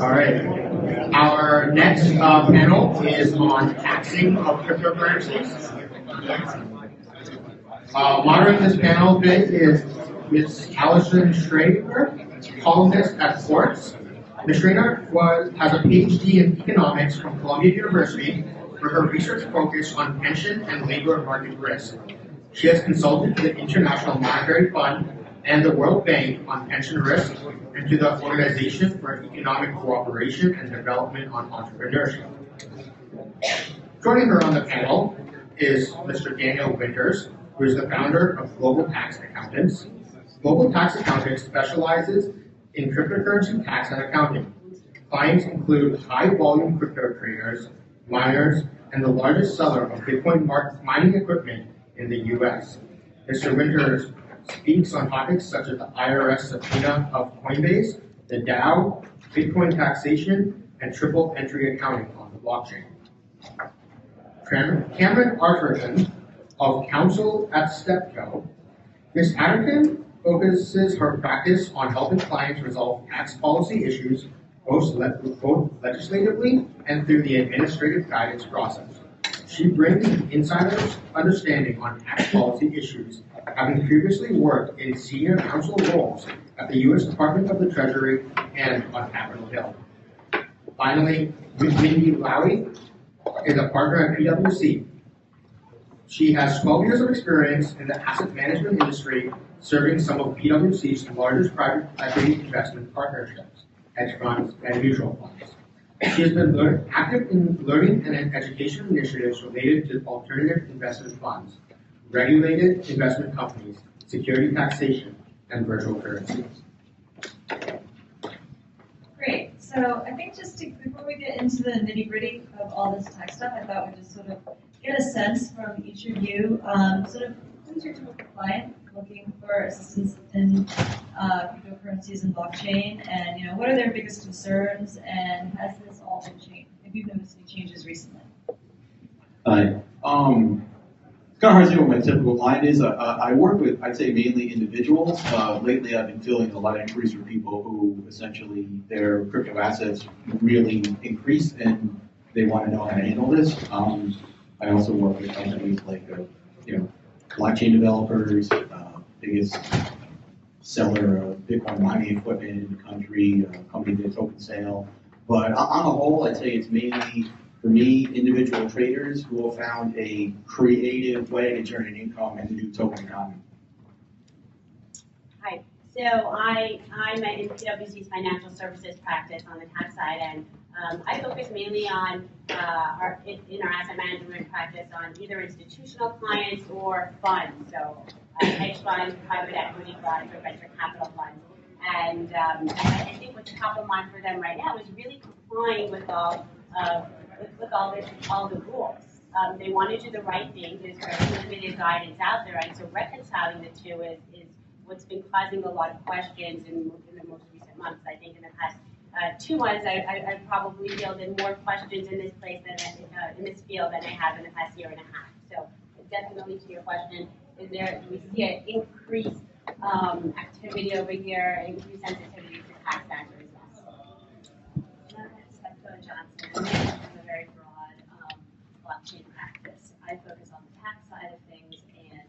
All right. Our next panel is on taxing of cryptocurrencies. Moderating this panel today is Ms. Allison Schrager, columnist at Quartz. Ms. Schrager has a PhD in economics from Columbia University, where her research focused on pension and labor market risk. She has consulted to the International Monetary Fund and the World Bank on pension risk, and to the Organization for Economic Cooperation and Development on Entrepreneurship. Joining her on the panel is Mr. Daniel Winters, who is the founder of Global Tax Accountants. Global Tax Accountants specializes in cryptocurrency tax and accounting. Clients include high-volume crypto traders, miners, and the largest seller of Bitcoin mining equipment in the U.S. Mr. Winters speaks on topics such as the IRS subpoena of Coinbase, the DAO, Bitcoin taxation, and triple entry accounting on the blockchain. Cameron Arterton of counsel at Steptoe. Ms. Arterton focuses her practice on helping clients resolve tax policy issues both legislatively and through the administrative guidance process. She brings an insider's understanding on tax policy issues, having previously worked in senior counsel roles at the U.S. Department of the Treasury and on Capitol Hill. Finally, Mindi Lowy is a partner at PwC. She has 12 years of experience in the asset management industry, serving some of PwC's largest private equity investment partnerships, hedge funds, and mutual funds. She has been active in learning and education initiatives related to alternative investment funds, regulated investment companies, security taxation, and virtual currencies. Great. So I think before we get into the nitty-gritty of all this tax stuff, I thought we'd just sort of get a sense from each of you, sort of who's your typical client looking for assistance in cryptocurrencies and blockchain, and what are their biggest concerns, and has this all been changed? Have you noticed any changes recently? Hi. It's kind of hard to say what my typical client is. I work with, I'd say, mainly individuals. Lately, I've been fielding a lot of inquiries from people who essentially their crypto assets really increased and they want to know how to handle this. I also work with companies like, blockchain developers, biggest seller of Bitcoin mining equipment in the country, company that token sale. But on the whole, I'd say it's mainly, for me, individual traders who have found a creative way to turn an income into new token economy. Hi. So I'm in PwC's financial services practice on the tax side, and I focus mainly on in our asset management practice on either institutional clients or funds, so hedge funds, private equity funds, or venture capital funds. And I think what's top of mind for them right now is really complying with all the rules. They want to do the right thing. There's very limited guidance out there, and so reconciling the two is what's been causing a lot of questions in the most recent months. I think in the past 2 months, I probably fielded more questions in this place than in this field than I have in the past year and a half. So definitely to your question, we see an increased activity over here, increased sensitivity to tax factors. Steptoe Johnson, I have a very broad blockchain practice. I focus on the tax side of things, and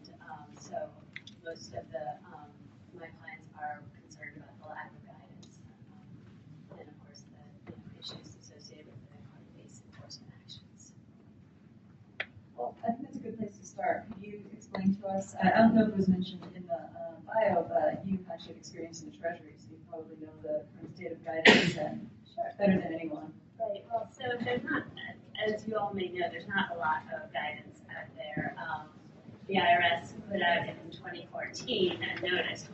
so most of my clients are concerned about the lack of guidance, and of course the issues associated with the court-based enforcement actions. Well, I think that's a good place to start. Could you explain to us, I don't know if it was mentioned in the bio, but you actually have experience in the Treasury, so you probably know the current state of guidance and better than anyone. Right. Well, so there's not, as you all may know, there's not a lot of guidance out there. The IRS put out in 2014 a notice,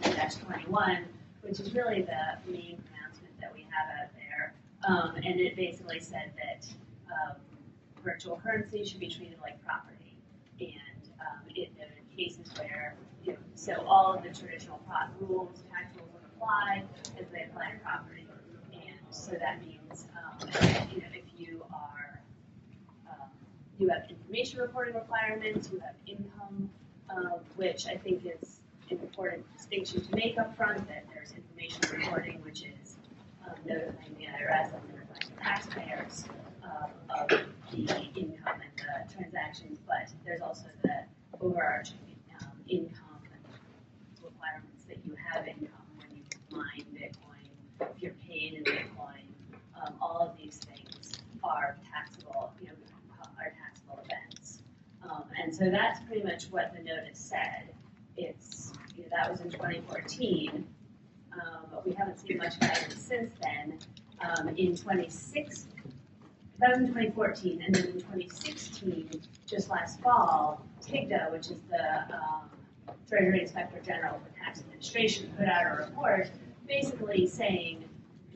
2014-21, which is really the main pronouncement that we have out there. And it basically said that virtual currency should be treated like property. And it noted cases where, so all of the traditional rules, tax rules would apply as they apply to property. And so that means, if you are, you have information reporting requirements, you have income, which I think is an important distinction to make up front, that there's information reporting, which is notifying the IRS and notifying taxpayers of the income and the transactions, but there's also the overarching income requirements that you have income when you mine Bitcoin, if you're paid in Bitcoin. All of these things are taxable, are taxable events. And so that's pretty much what the notice said. It's, that was in 2014, but we haven't seen much guidance since then. In 2014, and then in 2016, just last fall, TIGTA, which is the Treasury Inspector General for Tax Administration, put out a report basically saying,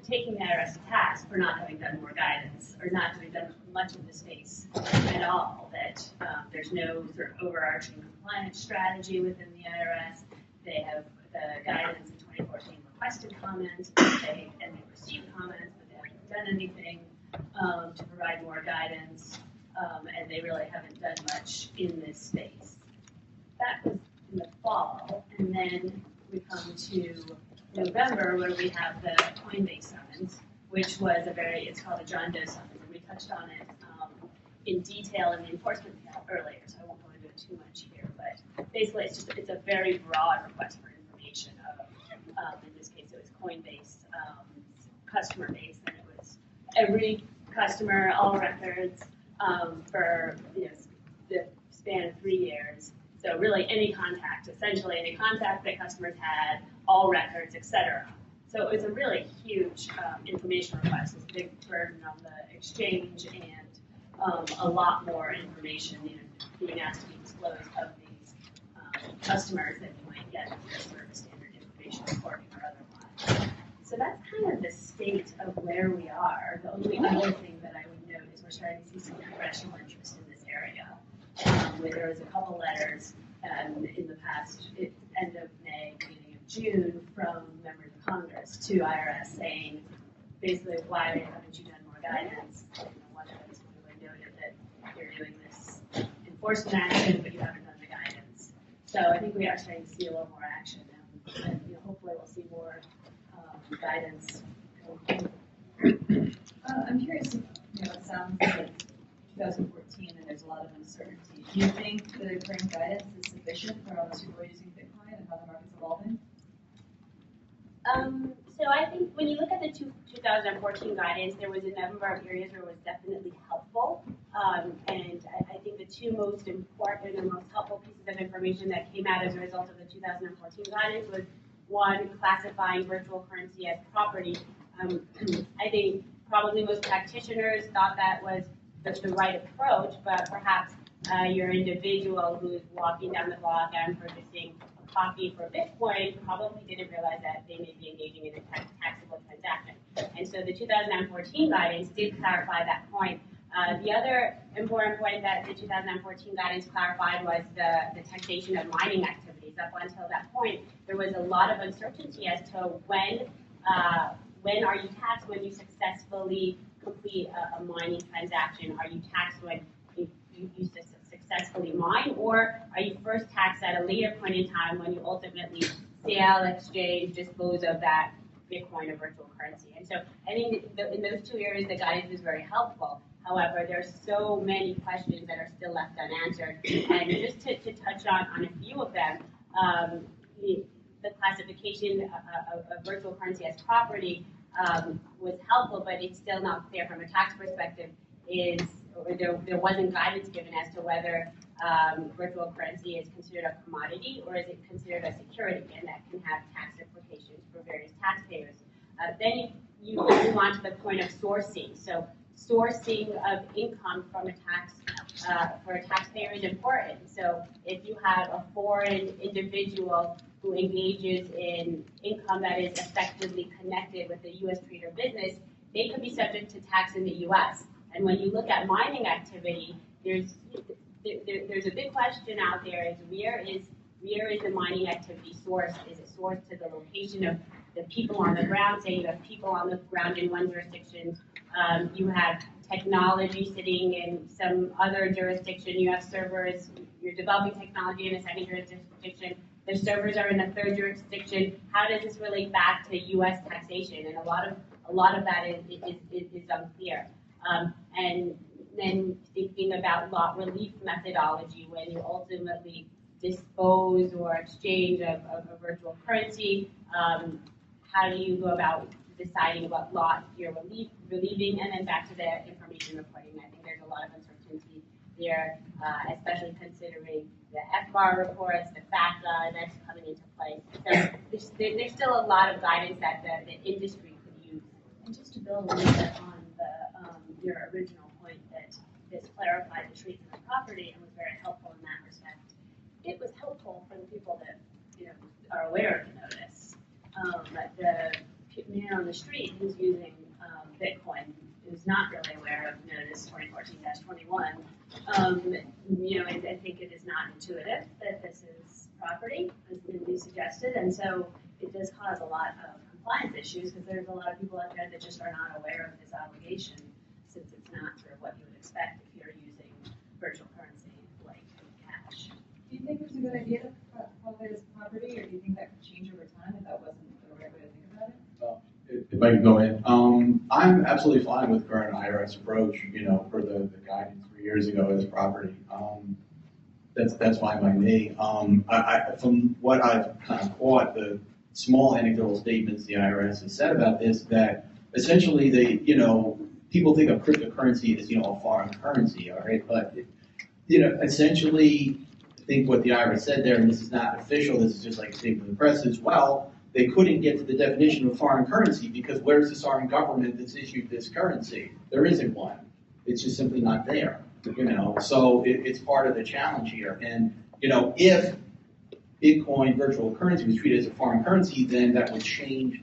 taking the IRS to task for not having done more guidance, or not having done much in the space at all, that there's no sort of overarching compliance strategy within the IRS. They have the guidance in 2014 requested comments, and they received comments, but they haven't done anything to provide more guidance, and they really haven't done much in this space. That was in the fall, and then we come to November, where we have the Coinbase summons, which was it's called a John Doe summons, and we touched on it in detail in the enforcement panel earlier, so I won't go into it too much here, but basically it's a very broad request for information of, in this case it was Coinbase customer base, and it was every customer, all records for the span of 3 years. So really any contact, essentially any contact that customers had, all records, etc. So it was a really huge information request. It was a big burden on the exchange, and a lot more information being asked to be disclosed of these customers that you might get through service standard information reporting or otherwise. So that's kind of the state of where we are. The only other thing that I would note is we're starting to see some congressional interest in this area. Where there was a couple letters in the past, end of May, beginning of June, from members of Congress to IRS saying, basically, why haven't you done more guidance? One of them really noted that you're doing this enforcement action, but you haven't done the guidance. So I think we are starting to see a little more action, and hopefully we'll see more guidance. I'm curious if, it sounds like 2014 and there's a lot of uncertainty. Do you think the current guidance is sufficient for all those people using Bitcoin and how the market's evolving? So I think when you look at the 2014 guidance, there was a number of areas where it was definitely helpful. And I think the two most important and most helpful pieces of information that came out as a result of the 2014 guidance was, one, classifying virtual currency as property. I think probably most practitioners thought that was the right approach, but perhaps your individual who's walking down the block and purchasing a coffee for Bitcoin probably didn't realize that they may be engaging in a taxable transaction. And so the 2014 guidance did clarify that point. The other important point that the 2014 guidance clarified was the taxation of mining activities. Up until that point, there was a lot of uncertainty as to when are you taxed when you successfully complete a mining transaction? Are you taxed when you successfully mine, or are you first taxed at a later point in time when you ultimately sell, exchange, dispose of that Bitcoin or virtual currency? And so I think in those two areas, the guidance is very helpful. However, there are so many questions that are still left unanswered. And just to touch on a few of them, the classification of virtual currency as property was helpful, but it's still not clear from a tax perspective. There wasn't guidance given as to whether virtual currency is considered a commodity or is it considered a security, and that can have tax implications for various taxpayers. Then you move on to the point of sourcing. So sourcing of income from for a taxpayer is important. So if you have a foreign individual who engages in income that is effectively connected with the U.S. trade or business, they could be subject to tax in the U.S. And when you look at mining activity, there's a big question out there: is where is the mining activity sourced? Is it sourced to the location of the people on the ground? Say you have people on the ground in one jurisdiction, you have technology sitting in some other jurisdiction, you have servers, you're developing technology in a second jurisdiction, the servers are in a third jurisdiction. How does this relate back to U.S. taxation? And a lot of a lot of that is unclear. And then thinking about lot relief methodology when you ultimately dispose or exchange of a virtual currency, how do you go about deciding what lot you're relieving, and then back to the information reporting. I think there's a lot of uncertainty there, especially considering the FBAR reports, the FATCA that's coming into play. So there's still a lot of guidance that the industry could use. And just to build a little bit on your original point that this clarified the treatment of property and was very helpful in that respect. It was helpful for the people that are aware of the notice. The man on the street who's using Bitcoin is not really aware of Notice 2014-21. I think it is not intuitive that this is property, as Mindi suggested, and so it does cause a lot of compliance issues because there's a lot of people out there that just are not aware of this obligation, since it's not sort of what you would expect if you're using virtual currency like cash. Do you think it's a good idea to call it as property, or do you think that could change over time if that wasn't the right way to think about it? If I can go in, I'm absolutely fine with the current IRS approach, for the guidance 3 years ago as property. That's fine by me. From what I've kind of caught, the small anecdotal statements the IRS has said about this, that essentially people think of cryptocurrency as, a foreign currency, all right? But, essentially, I think what the IRS said there, and this is not official, this is just like a statement of the press as well, they couldn't get to the definition of foreign currency because where's the foreign government that's issued this currency? There isn't one. It's just simply not there, So it's part of the challenge here. And, if Bitcoin virtual currency was treated as a foreign currency, then that would change,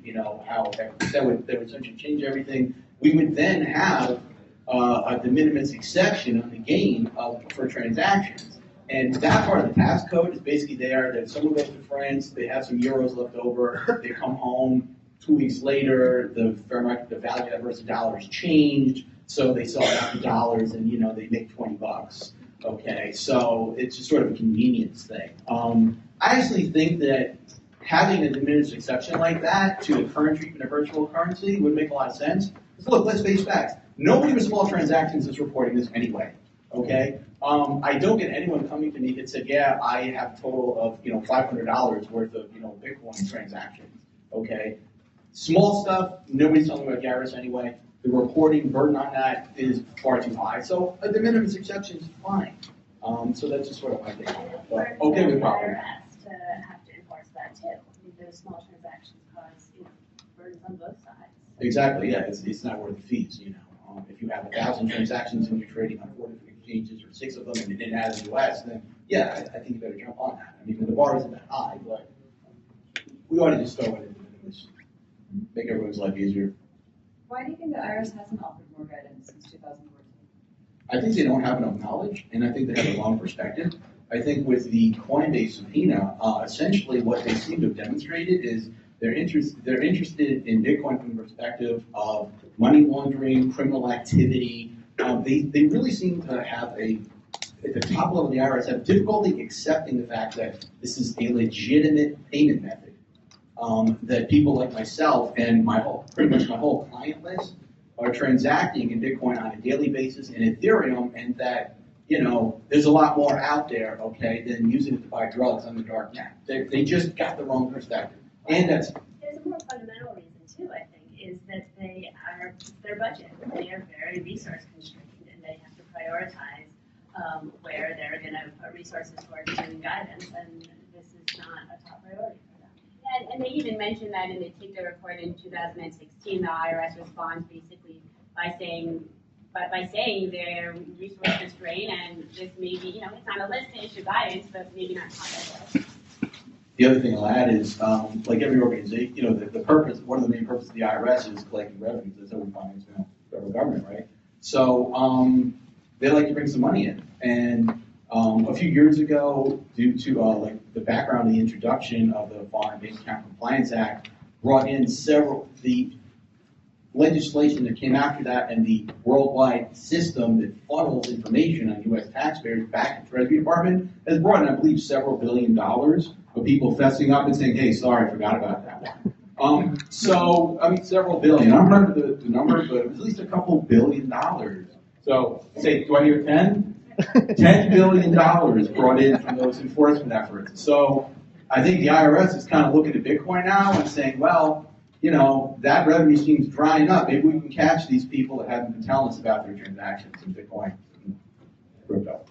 how that would essentially change everything. We would then have a de minimis exception on the gain for transactions. And that part of the tax code is basically there that someone goes to France, they have some euros left over, they come home, 2 weeks later, the fair market, the value of the dollar has changed, so they sell it out for dollars and, they make $20. Okay, so it's just sort of a convenience thing. I actually think that having a de minimis exception like that to the current treatment of virtual currency would make a lot of sense. Because look, let's face facts. Nobody with small transactions is reporting this anyway. Okay, I don't get anyone coming to me that said, yeah, I have a total of $500 worth of Bitcoin transactions. Okay, small stuff, nobody's telling me about the IRS anyway. The reporting burden on that is far too high. So a de minimis exception is fine. So that's just sort of my take on it. But okay with property. IRS to have to enforce that too. Those small transactions cause burdens on both sides. Exactly. Yeah, it's not worth the fees. If you have 1,000 transactions and you're trading on 4 different exchanges or 6 of them and you didn't add the US, then yeah, I think you better jump on that. I mean, the bar isn't that high, but we ought to just throw it in, make everyone's life easier. Why do you think the IRS hasn't offered more guidance since 2014? I think they don't have enough knowledge, and I think they have a wrong perspective. I think with the Coinbase subpoena, essentially what they seem to have demonstrated is they're interested in Bitcoin from the perspective of money laundering, criminal activity. They really seem to have at the top level of the IRS, have difficulty accepting the fact that this is a legitimate payment method. That people like myself and pretty much my whole client list are transacting in Bitcoin on a daily basis in Ethereum, and that there's a lot more out there, okay, than using it to buy drugs on the dark net. They just got the wrong perspective. And there's a more fundamental reason too, I think, is that their budget. They are very resource constrained, and they have to prioritize where they're going to put resources towards doing guidance, and this is not a top priority for them. And they even mentioned that in the TICTA report in 2016, the IRS responds basically by saying they're resource constrained, and this may be, it's on a list to issue guidance, but maybe not top of the list. The other thing I'll add is, like every organization, the purpose, one of the main purposes of the IRS is collecting revenues. That's how we finance the federal government, right? So they like to bring some money in. And a few years ago, due to the background of the introduction of the Foreign Bank Account Compliance Act, brought in the legislation that came after that, and the worldwide system that funnels information on U.S. taxpayers back to the Treasury Department has brought in, I believe, several $billions of people fessing up and saying, hey, sorry, I forgot about that So, I mean, several billion. I don't remember the number, but it was at least a couple $1 billion. So, say, do I hear 10? $10 billion brought in from those enforcement efforts. So, I think the IRS is kind of looking at Bitcoin now and saying, well, you know, that revenue seems drying up. Maybe we can catch these people that haven't been telling us about their transactions in Bitcoin and crypto.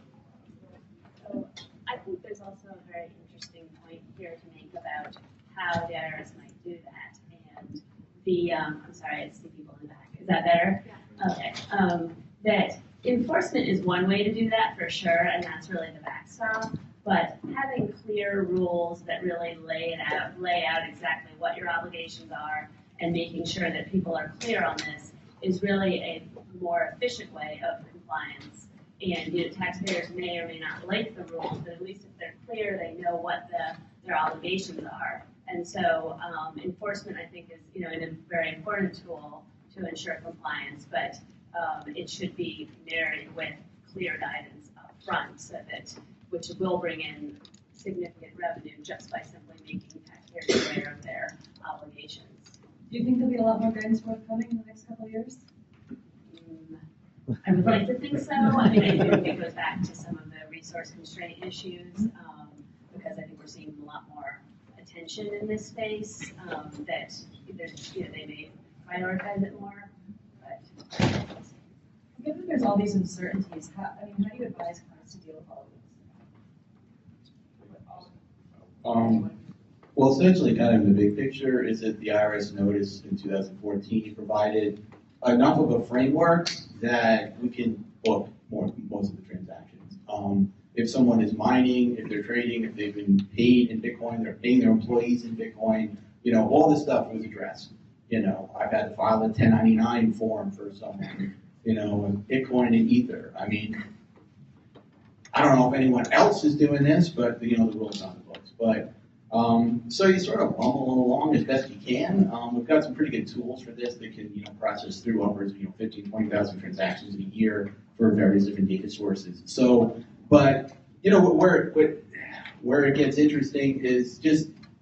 So I think there's also a very interesting point here to make about how the IRS might do that. And the, I'm sorry, I see people in the back. Is that better? Yeah. Okay. That enforcement is one way to do that for sure, and that's really the backstop. But having clear rules that really lay out exactly what your obligations are, and making sure that people are clear on this is really a more efficient way of compliance. And you know, taxpayers may or may not like the rules, but at least if they're clear, they know what their obligations are. And so enforcement, I think, is a very important tool to ensure compliance, but it should be married with clear guidance up front, so that which will bring in significant revenue just by simply making taxpayers aware of their obligations. Do you think there'll be a lot more guidance forthcoming in the next couple of years? I would like to think so. I mean, I do think it goes back to some of the resource constraint issues, because I think we're seeing a lot more attention in this space, that they may prioritize it more. But given there's all these uncertainties, how do you advise clients to deal with all of this? Well, essentially, kind of in the big picture, is that the IRS Notice in 2014 provided enough of a framework that we can book most of the transactions. If someone is mining, if they're trading, if they've been paid in Bitcoin, they're paying their employees in Bitcoin, all this stuff was addressed. I've had to file a 1099 form for someone, and Bitcoin and Ether. I mean, I don't know if anyone else is doing this, but the rule's on the books. But so you sort of bumble along as best you can. We've got some pretty good tools for this that can process through upwards of 15,000, 20,000 transactions in a year for various different data sources. So, but where it gets interesting is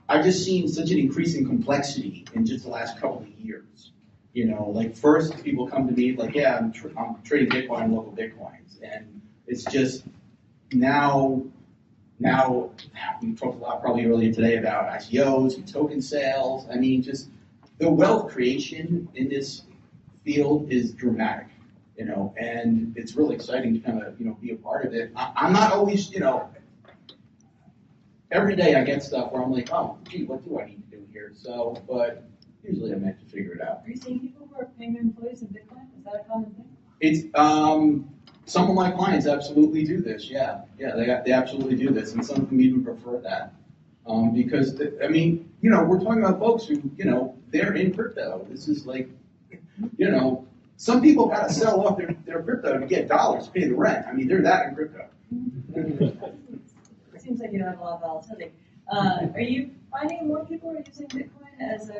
I've just seen such an increasing complexity in just the last couple of years. Like first people come to me like, yeah, I'm trading Bitcoin on local Bitcoins, and it's just now we talked a lot probably earlier today about ICOs and token sales. I mean, just the wealth creation in this field is dramatic, and it's really exciting to kind of be a part of it. I'm not always, every day I get stuff where I'm like, oh, gee, what do I need to do here? So, but usually I manage to figure it out. Are you seeing people who are paying their employees in Bitcoin? Is that a common thing? It's some of my clients absolutely do this. Yeah, they absolutely do this, and some of them even prefer that because we're talking about folks who they're in crypto. This is like some people got to sell off their crypto to get dollars to pay the rent. I mean, they're that in crypto. It seems like you have a lot of volatility. Are you finding more people are using Bitcoin as an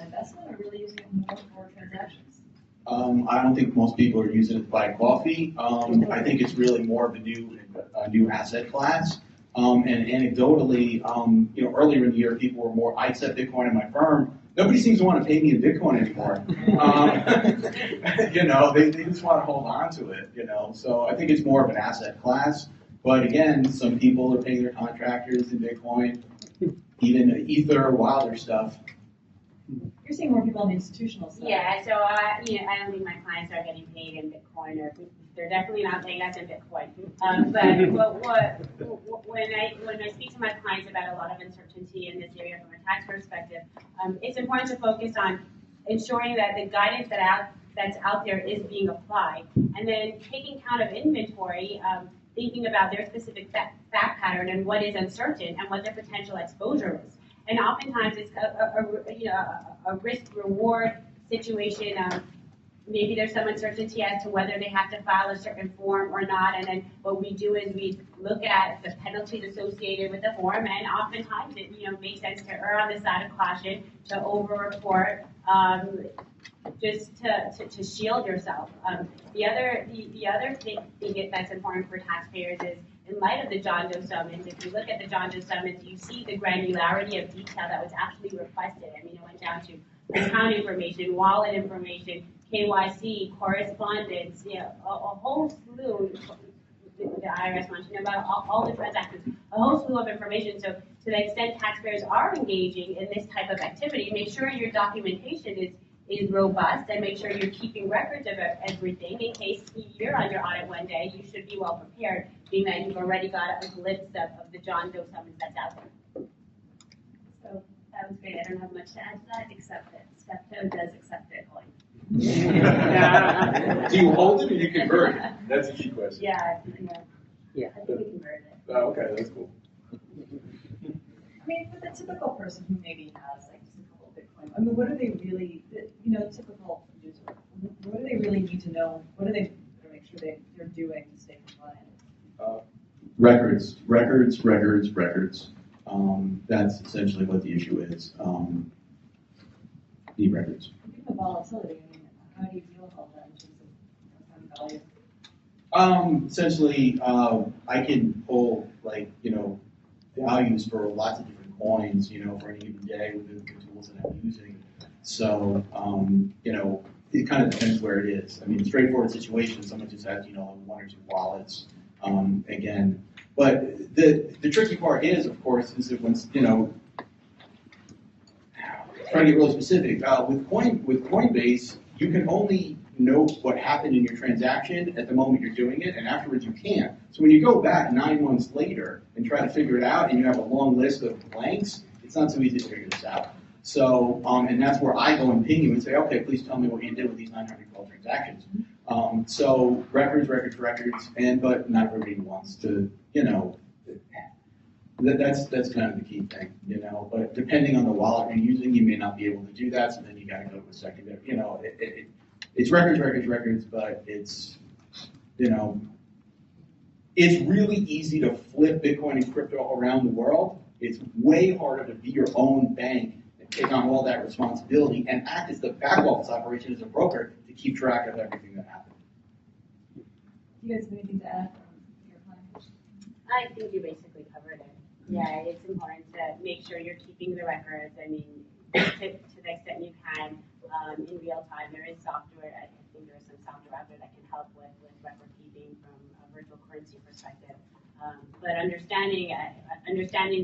investment, or really using it more for transactions? I don't think most people are using it to buy coffee. I think it's really more of a new asset class. And anecdotally, earlier in the year, people were more, I accept Bitcoin in my firm. Nobody seems to want to pay me in Bitcoin anymore. They just want to hold on to it, So I think it's more of an asset class. But again, some people are paying their contractors in Bitcoin, even Ether, wilder stuff. You're seeing more people on the institutional side. Yeah, so I don't think my clients are getting paid in Bitcoin, or they're definitely not paying us in Bitcoin. But when I speak to my clients about a lot of uncertainty in this area from a tax perspective, it's important to focus on ensuring that the guidance that's out there is being applied, and then taking count of inventory, thinking about their specific fact pattern and what is uncertain and what their potential exposure is. And oftentimes it's a risk-reward situation. Maybe there's some uncertainty as to whether they have to file a certain form or not. And then what we do is we look at the penalties associated with the form, and oftentimes it makes sense to err on the side of caution, to over-report, just to shield yourself. The other thing that's important for taxpayers in light of the John Doe summons, if you look at the John Doe summons, you see the granularity of detail that was actually requested. I mean, it went down to account information, wallet information, KYC, correspondence, you know, a whole slew. The IRS wants to know about all the transactions, a whole slew of information. So to the extent taxpayers are engaging in this type of activity, make sure your documentation is robust and make sure you're keeping records of everything in case you're under audit one day. You should be well prepared, being that you've already got a glimpse of the John Doe summons that's out there. So that was great. I don't have much to add to that except that Steptoe does accept Bitcoin. Do you hold it or you convert it? That's a key question. Yeah. I think we converted it. Oh, okay, that's cool. I mean, for the typical person who maybe has like just a couple of Bitcoin, I mean, what do they really, you know, typical user, what do they really need to know? What do they make sure they're doing to stay compliant? Records. That's essentially what the issue is. Need records. The volatility, I mean, how do you deal with all that in terms of value? Essentially, I can pull values for lots of different coins, for any given day with the tools that I'm using. So, it kind of depends where it is. I mean, straightforward situation, someone just has, one or two wallets, again. But the tricky part is, of course, is that once, trying to get really specific, with Coinbase, you can only know what happened in your transaction at the moment you're doing it, and afterwards you can't. So when you go back 9 months later and try to figure it out, and you have a long list of blanks, it's not so easy to figure this out. So, and that's where I go and ping you and say, okay, please tell me what you did with these 912 transactions. So records, but not everybody wants to, that's kind of the key thing, But depending on the wallet you're using, you may not be able to do that. So then you got to go to a secondary. It's records, but it's it's really easy to flip Bitcoin and crypto around the world. It's way harder to be your own bank and take on all that responsibility and act as the back office operation as a broker to keep track of everything that happens. Do you guys have anything to add from your client? I think you basically covered it. Yeah, it's important to make sure you're keeping the records. I mean, to the extent you can, in real time. There is software. I think there is some software out there that can help with record keeping from a virtual currency perspective. But understanding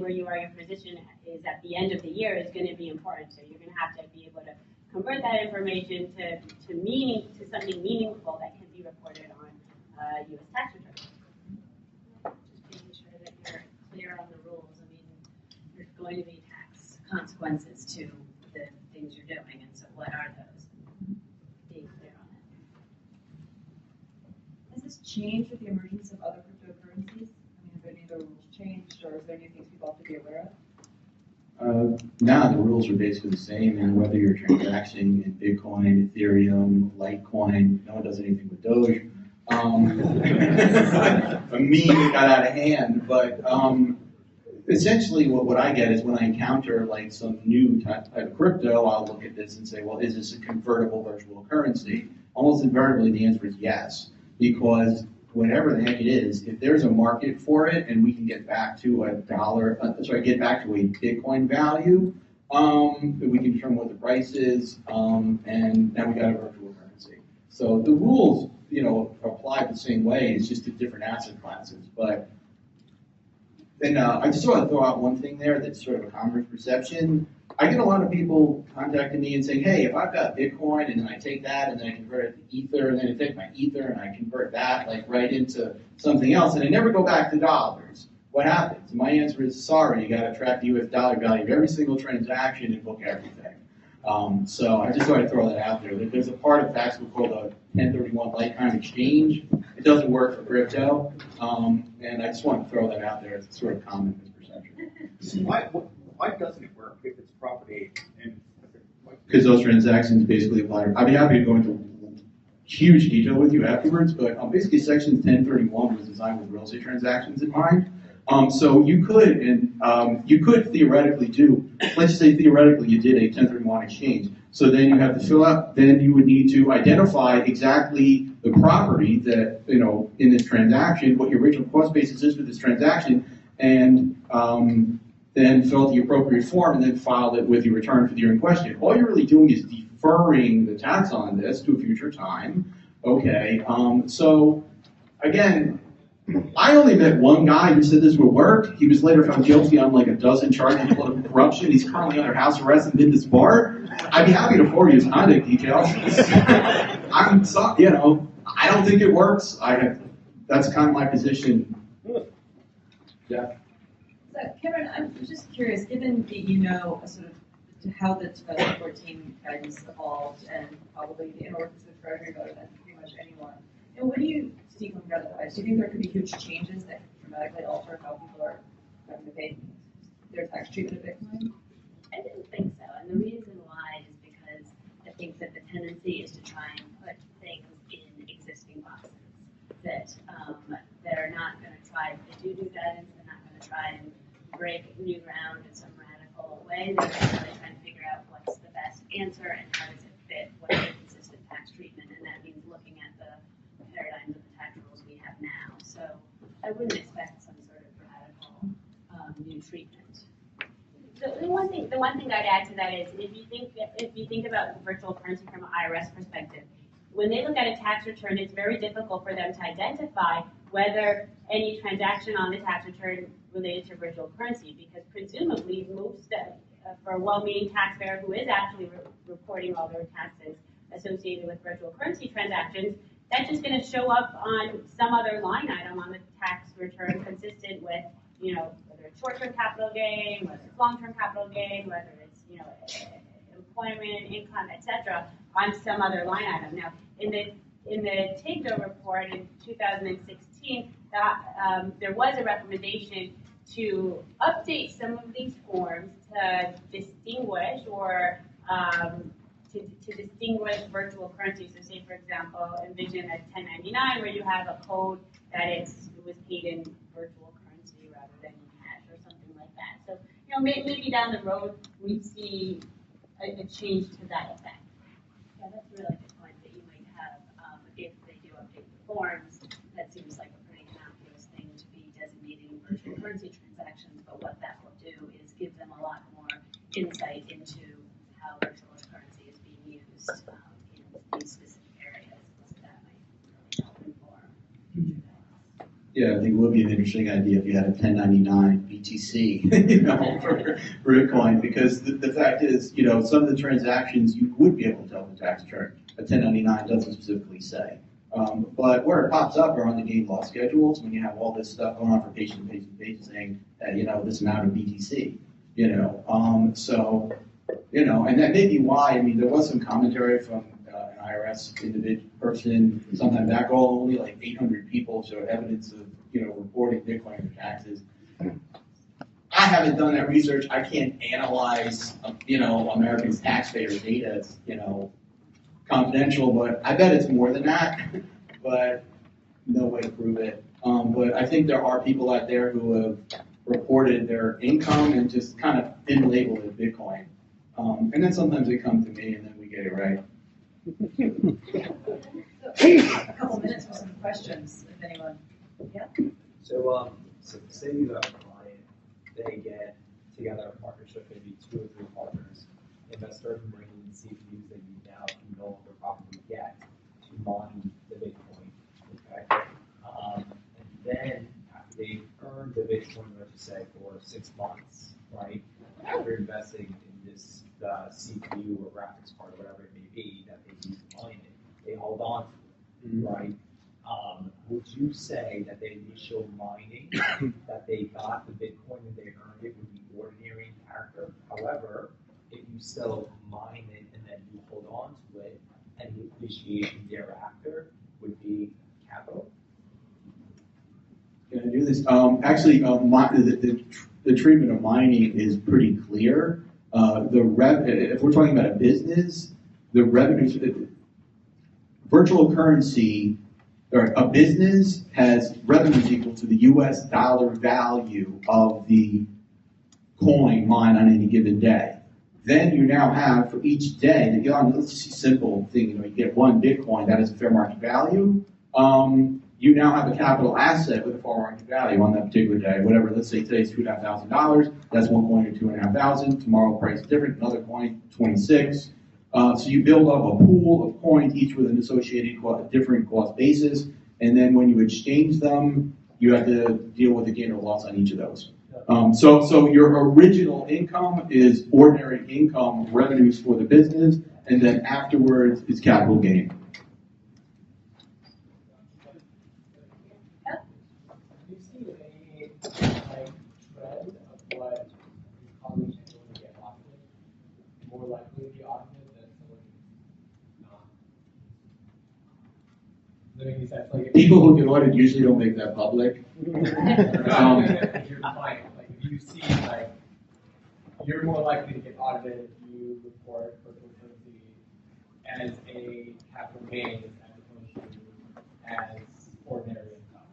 where you are, your position is at the end of the year is going to be important. So you're going to have to be able to convert that information to something meaningful that can be reported on U.S. tax returns. Just making sure that you're clear on the rules. I mean, there's going to be tax consequences to the things you're doing, and so what are those? Being clear on it. Has this changed with the emergence of other cryptocurrencies? I mean, have any of the rules changed, or is there any things people have to be aware of? Now the rules are basically the same, and whether you're transacting in Bitcoin, Ethereum, Litecoin, no one does anything with Doge. A meme got out of hand, but essentially what I get is when I encounter like some new type of crypto, I'll look at this and say, well, is this a convertible virtual currency? Almost invariably the answer is yes, because whatever the heck it is, if there's a market for it and we can get back to a Bitcoin value, we can determine what the price is, and now we got a virtual currency. So the rules, apply the same way. It's just to different asset classes. But then I just want to throw out one thing there that's sort of a common perception. I get a lot of people contacting me and saying, hey, if I've got Bitcoin and then I take that and then I convert it to Ether and then I take my Ether and I convert that right into something else and I never go back to dollars, what happens? And my answer is, sorry, you got to track the US dollar value of every single transaction and book everything. So I just thought I'd throw that out there. There's a part of tax called a 1031 lifetime exchange. It doesn't work for crypto, and I just want to throw that out there. It's sort of common misperception. Why doesn't it work if it's property? Because those transactions basically apply. I'd be happy to go into huge detail with you afterwards, but basically Section 1031 was designed with real estate transactions in mind. So you could theoretically do, let's just say theoretically you did a 1031 exchange. So then you have to fill out, then you would need to identify exactly the property that, in this transaction, what your original cost basis is for this transaction, and then fill out the appropriate form and then file it with your return for the year in question. All you're really doing is deferring the tax on this to a future time. Okay, so again, I only met one guy who said this would work. He was later found guilty on like a dozen charges of political corruption. He's currently under house arrest and did this bar. I'd be happy to forward you his contact details. I'm sorry, I don't think it works. That's kind of my position. Yeah. So, Cameron, I'm just curious, given that you know sort of how the 2014 guidance evolved and probably the inner workings of Treasury better than pretty much anyone, what do you see coming out of the guidance? Do you think there could be huge changes that could dramatically alter how people are having to pay their tax treatment of Bitcoin? I didn't think so, and the reason why is because I think that the tendency is to try and put things in existing boxes. That they're not going to try, if they do guidance, they're not going to try and break new ground in some radical way. They're really trying to figure out what's the best answer and how does it fit what's the consistent tax treatment, and that means looking at the paradigms of the tax rules we have now. So I wouldn't expect some sort of radical new treatment. The one thing I'd add to that is if you think about virtual currency from an IRS perspective, when they look at a tax return, it's very difficult for them to identify whether any transaction on the tax return related to virtual currency, because presumably most for a well-meaning taxpayer who is actually reporting all their taxes associated with virtual currency transactions, that's just going to show up on some other line item on the tax return consistent with, whether it's short-term capital gain, whether it's long-term capital gain, whether it's, employment, income, etc., on some other line item. Now, in the Takeover report in 2016, there was a recommendation to update some of these forms to distinguish or to distinguish virtual currencies. So say, for example, envision a 1099 where you have a code that it was paid in virtual currency rather than in cash or something like that. So, maybe down the road we see a change to that effect. Yeah, that's a really good point that you might have if they do update the forms. That seems like a pretty innocuous thing to be designating virtual currency transactions, but what that will do is give them a lot more insight into how virtual currency is being used in these specific areas. So that might really help inform future guidance. Yeah, I think it would be an interesting idea if you had a 1099 BTC, for Bitcoin, because the fact is, some of the transactions you would be able to tell the tax return. A 1099 doesn't specifically say. But where it pops up are on the gain loss schedules when you have all this stuff going on for pages and pages and pages saying that, this amount of BTC, so, and that may be why, there was some commentary from an IRS individual person sometime back, only like 800 people showed evidence of, reporting Bitcoin for taxes. I haven't done that research. I can't analyze, Americans' taxpayers' data. It's, confidential, but I bet it's more than that, but no way to prove it. But I think there are people out there who have reported their income and just kind of didn't label it Bitcoin. And then sometimes they come to me and then we get it right. A couple minutes for some questions, if anyone. Yeah. So say you have a client, they get together a partnership, maybe 2 or 3 partners, invest certain bringing CPUs that you now can no longer probably get to mine the Bitcoin. Okay. And then after they've earned the Bitcoin, let's say for 6 months, right? After investing in this CPU or graphics card or whatever it may be that they use to mine it, they hold on to it, right? Would you say that the initial mining that they got the Bitcoin and they earned it would be ordinary in character? However, if you still mine it and then you hold on to it, and the appreciation thereafter would be capital? Can I do this? Actually, the treatment of mining is pretty clear. If we're talking about a business, the revenues, virtual currency, or a business has revenues equal to the US dollar value of the coin mined on any given day. then you now have for each day that you're on, let's just see simple thing, you get one Bitcoin, that is a fair market value. You now have a capital asset with a fair market value on that particular day. Whatever, let's say today's $2,500, that's one coin or $2,500. Tomorrow price is different, another coin, 26. So you build up a pool of coins, each with an associated different cost basis, and then when you exchange them, you have to deal with the gain or loss on each of those. So your original income is ordinary income revenues for the business, and then afterwards is capital gain. Have you seen any trend of what colleagues are going to get audited? More likely to be audited than someone who's not? Does that make any sense? Like, People who get audited usually don't make that public. if you're client, like if you see like you're more likely to get audited if you report cryptocurrency as a capital gain as opposed to as ordinary income.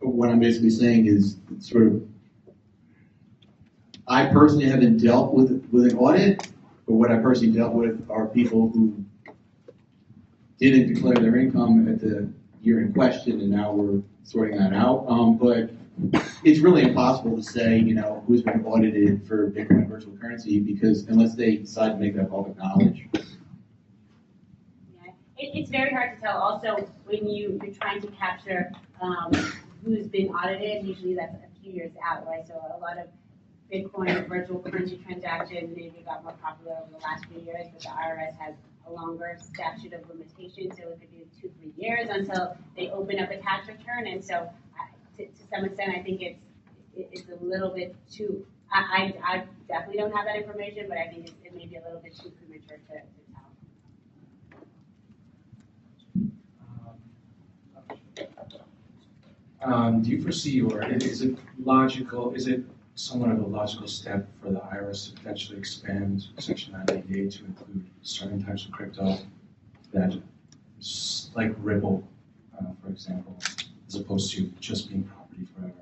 What I'm basically saying is sort of, I personally haven't dealt with an audit, but what I personally dealt with are people who didn't declare their income at the year in question, and now we're sorting that out. But it's really impossible to say, who's been audited for Bitcoin virtual currency, because unless they decide to make that public knowledge. Yeah. It's very hard to tell. Also, when you're trying to capture who's been audited, usually that's a few years out, right? So a lot of Bitcoin virtual currency transactions maybe got more popular over the last few years, but the IRS has a longer statute of limitations, so it could be 2-3 years until they open up a tax return. And so, to some extent, I think it's a little bit too. I definitely don't have that information, but I think it may be a little bit too premature to tell. Do you foresee, or is it logical? Is it somewhat of a logical step for the IRS to potentially expand Section 988 to include certain types of crypto that, like Ripple, for example, as opposed to just being property forever?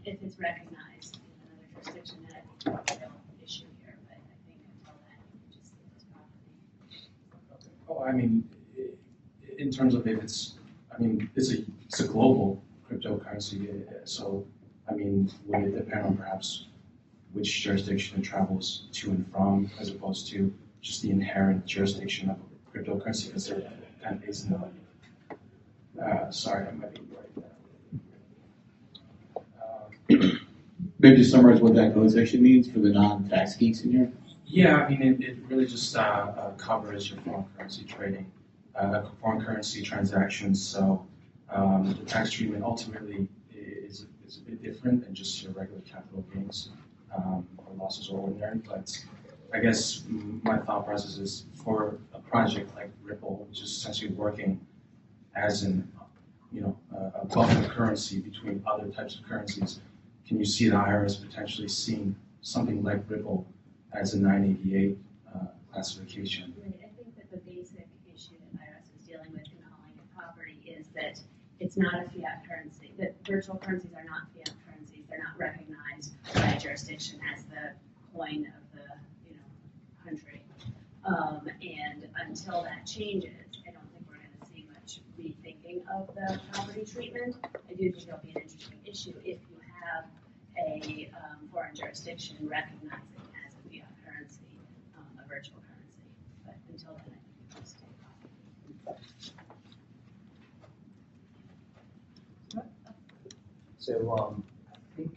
If it's recognized in another jurisdiction, then I think that's a real issue here, but I think until then, you just see this property. Oh, I mean, in terms of if it's, it's a global cryptocurrency, so, would it depend on perhaps which jurisdiction it travels to and from, as opposed to just the inherent jurisdiction of cryptocurrency, because there kind of is no, sorry, I might be right. Maybe just summarize what that code section means for the non-tax geeks in here. Yeah, it really just covers your foreign currency trading, foreign currency transactions. So the tax treatment ultimately is a bit different than just your regular capital gains or losses or ordinary. But I guess my thought process is for a project like Ripple, which is essentially working as an a buffer currency between other types of currencies. Can you see the IRS potentially seeing something like Ripple as a 988 classification? Right. I think that the basic issue that IRS is dealing with in calling it property is that it's not a fiat currency. That virtual currencies are not fiat currencies. They're not recognized by a jurisdiction as the coin of the country. And until that changes, I don't think we're going to see much rethinking of the property treatment. I do think it'll be an interesting issue if you have a foreign jurisdiction recognizing as a fiat currency, a virtual currency. But until then, I think it's stay property. So I think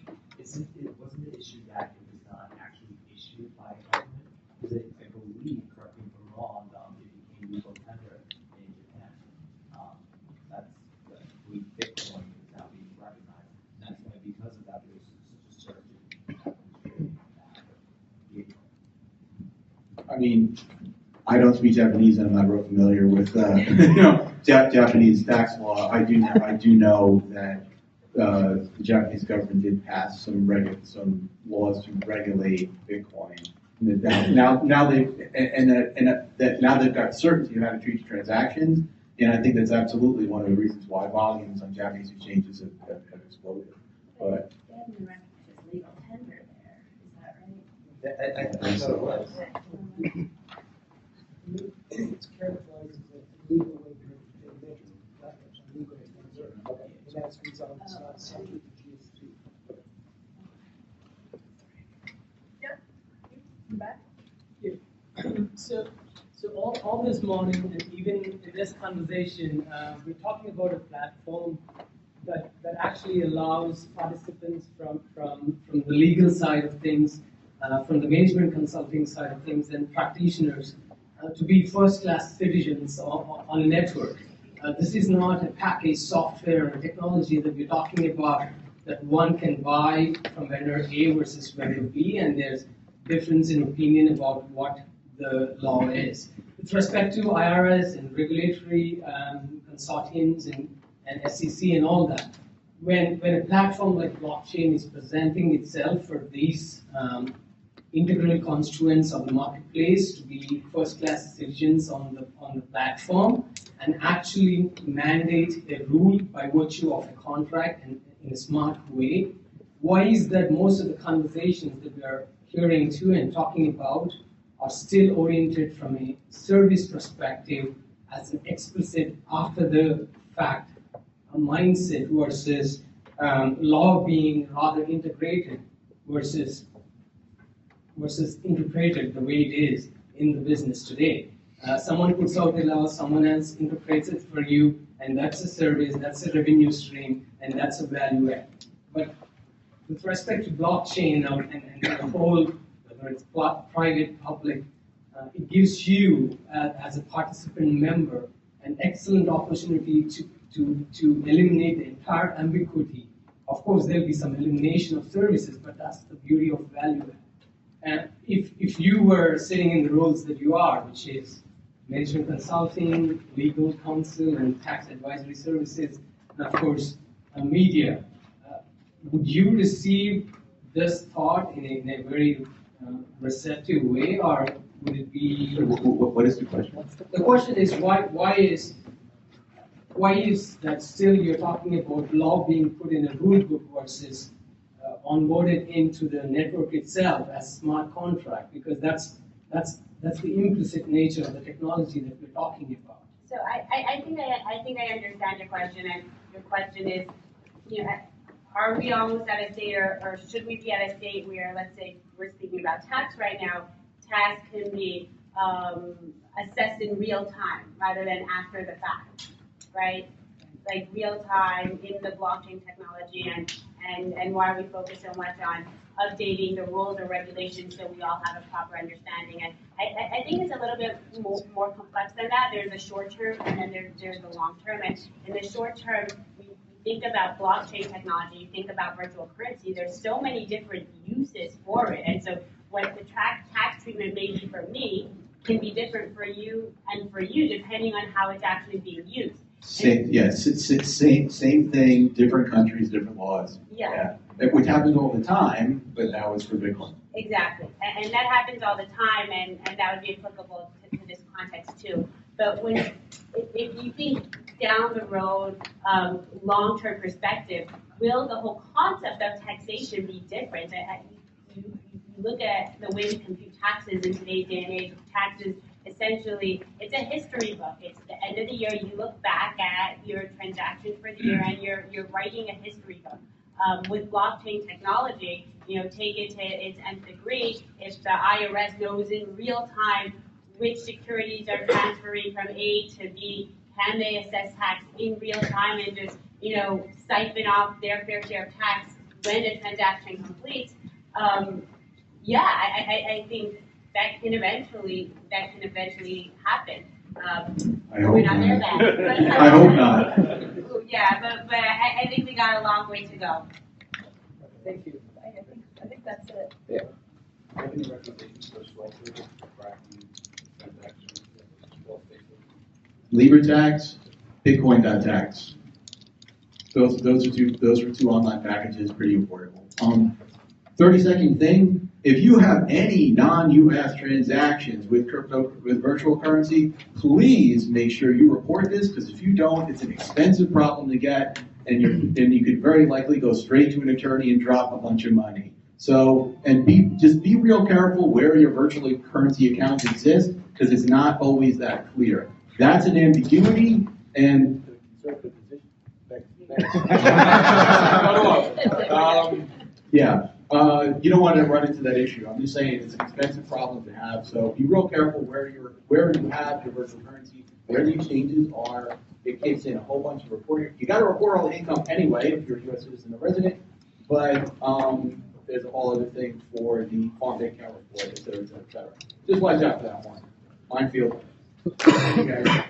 it wasn't the issue that it was not actually issued by a government, because I believe, correct me if I'm wrong, it became legal tender in Japan. That's the Bitcoin is now being recognized. And that's why, because of that, there's such a surge in I don't speak Japanese, and I'm not real familiar with Japanese tax law. I do know that the Japanese government did pass some laws to regulate Bitcoin. Now they've got certainty of how to treat transactions, and I think that's absolutely one of the reasons why volumes on Japanese exchanges have exploded. But Didn't recognize legal tender there, is that right? I think so it was. It's characterized as a legal way to measure, not a legal concern. And that's resolved, it's not subject to GST. So all this morning, and even in this conversation, we're talking about a platform that actually allows participants from the legal side of things, from the management consulting side of things, and practitioners to be first-class citizens on a network. This is not a packaged software or technology that we're talking about that one can buy from vendor A versus vendor B, and there's difference in opinion about what the law is. With respect to IRS and regulatory consortiums and SEC and all that, when a platform like blockchain is presenting itself for these integral constituents of the marketplace to be first-class citizens on the platform and actually mandate a rule by virtue of a contract and in a smart way, why is that most of the conversations that we are hearing to and talking about are still oriented from a service perspective as an explicit after the fact mindset versus law being rather integrated versus interpreted the way it is in the business today. Someone puts out the law, someone else interprets it for you, and that's a service, that's a revenue stream, and that's a value add. But with respect to blockchain and the whole, whether it's private, public, it gives you as a participant member an excellent opportunity to eliminate the entire ambiguity. Of course, there'll be some elimination of services, but that's the beauty of value add. And if you were sitting in the roles that you are, which is management consulting, legal counsel, and tax advisory services, and of course, media, would you receive this thought in a very receptive way, or would it be? What is the question? The question is why is that still you're talking about law being put in a rule book versus onboarded into the network itself as smart contract, because that's the implicit nature of the technology that we're talking about. So I think I understand your question, and your question is, are we almost at a state, or should we be at a state where, let's say, we're speaking about tax right now, tax can be assessed in real time rather than after the fact, right? Like real time in the blockchain technology, and why we focus so much on updating the rules or regulations so we all have a proper understanding. And I think it's a little bit more complex than that. There's a short term and then there's the long term. And in the short term, we think about blockchain technology, you think about virtual currency, there's so many different uses for it. And so what the tax treatment may be for me can be different for you and for you depending on how it's actually being used. Same thing, different countries, different laws. Yeah. Which happens all the time, but now it's for Bitcoin. Exactly, and that happens all the time, and that would be applicable to this context too. But if you think down the road, long-term perspective, will the whole concept of taxation be different? You look at the way we compute taxes in today's day and age. Taxes, essentially, it's a history book. It's the end of the year. You look back at your transactions for the year, and you're writing a history book. With blockchain technology, take it to its nth degree. If the IRS knows in real time which securities are transferring from A to B, can they assess tax in real time and just, siphon off their fair share of tax when a transaction completes? I think that can eventually happen. I hope we're not there not. yet. I hope not. Yeah, but I think we got a long way to go. Thank you. I think that's it. Yeah. Any recommendations for Schrager for tracking transactions? LibreTax, Bitcoin.tax. Those are two online packages, pretty affordable. 30-second thing, if you have any non-US transactions with virtual currency, please make sure you report this, because if you don't, it's an expensive problem to get, and you could very likely go straight to an attorney and drop a bunch of money. So, and be real careful where your virtual currency accounts exist, because it's not always that clear. That's an ambiguity, and yeah, you don't want to run into that issue. I'm just saying it's an expensive problem to have. So be real careful where you have your virtual currency, where the exchanges are. It kicks in a whole bunch of reporting. You got to report all the income anyway if you're a U.S. citizen or resident, but there's all other things for the farm day account report, et cetera, et cetera, et cetera. Just watch out for that one. Minefield. Thank you guys.